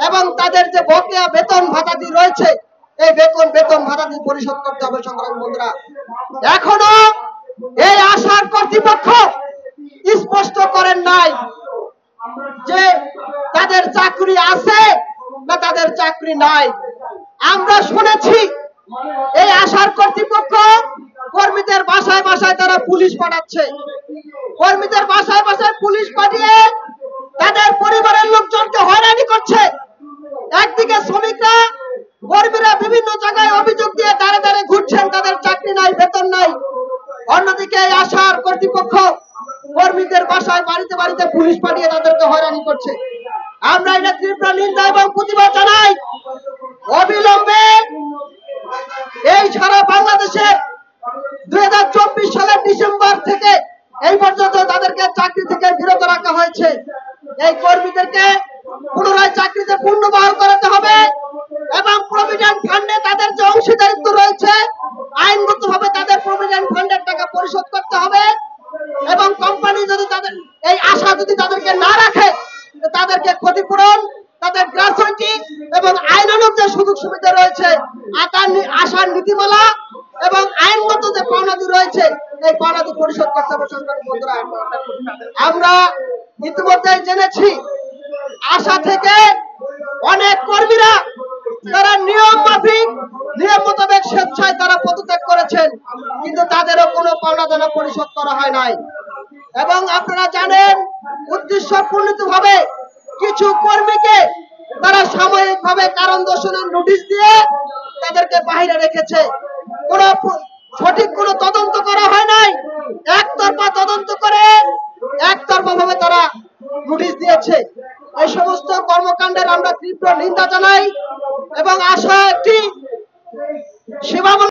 এবং তাদের যে বকেয়া বেতন ভাতাদি রয়েছে এই বেতন ভাতাদি পরিশোধ করতে হবে সংগ্রামী বন্ধুরা। এখনো এই আশার কর্তৃপক্ষ স্পষ্ট করেন নাই যে তাদের চাকরি আছে না তাদের চাকরি নাই। আমরা শুনেছি এই আশার কর্তৃপক্ষ কর্মীদের বাসায় বাসায় তারা পুলিশ পাঠাচ্ছে, কর্মীদের বাসায় বাসায় পুলিশ পাঠিয়ে তাদের পরিবারের লোকজনকে হয়রানি করছে। একদিকে শ্রমিকরা কর্মীরা বিভিন্ন জায়গায় অভিযোগ দিয়ে দাঁড়ে দাঁড়ে ঘুরছেন, তাদের চাকরি নাই, বেতন নাই। অন্যদিকে এই আশার কর্তৃপক্ষ কর্মীদের বাসায় বাড়িতে বাড়িতে পুলিশ পাঠিয়ে তাদেরকে হয়রানি করছে। আমরা এটা তীব্র নিন্দা এবং প্রতিবাদ জানাই। অবিলম্বে এই সারা বাংলাদেশে 2024 সালের ডিসেম্বর থেকে এই পর্যন্ত তাদেরকে চাকরি থেকে বিরত রাখা হয়েছে। এই কর্মীদেরকে পুনরায় চাকরিতে পুনর্বহাল করাতে হবে এবং প্রভিডেন্ট ফান্ডে তাদের যে অংশীদারিত্ব রয়েছে আইনগতভাবে তাদের প্রভিডেন্ট ফান্ডের টাকা পরিশোধ করতে হবে এবং কোম্পানি যদি তাদের এই আশা যদি তাদেরকে না রাখে তাদেরকে ক্ষতিপূরণ, তাদের গ্র্যাচুইটি এবং আইনানুগ যে সুযোগ সুবিধা রয়েছে, আশার নীতিমালা এবং আইনগত যে পাওনাদি রয়েছে এই পাওনাদি পরিশোধ করতে হবে সংগ্রামী বন্ধুরা। আমরা ইতিমধ্যে জেনেছি আশা থেকে অনেক কর্মীরা তারা নিয়ম মাফিক নিয়ম মোতাবেক স্বেচ্ছায় তারা পদত্যাগ করেছেন, কিন্তু তাদেরও কোনো পাওনা দানা পরিশোধ করা হয় নাই। এবং আপনারা জানেন উদ্দেশ্য প্রণীতভাবে কিছু কর্মীকে তারা সাময়িকভাবে কারণ দর্শানোর নোটিশ দিয়ে তাদেরকে বাইরে রেখেছে। সঠিক কোনো তদন্ত করা হয় নাই, একতরফা তদন্ত করে একতরফা ভাবে তারা নোটিশ দিয়েছে। এই সমস্ত কর্মকাণ্ডের আমরা তীব্র নিন্দা জানাই এবং আশায়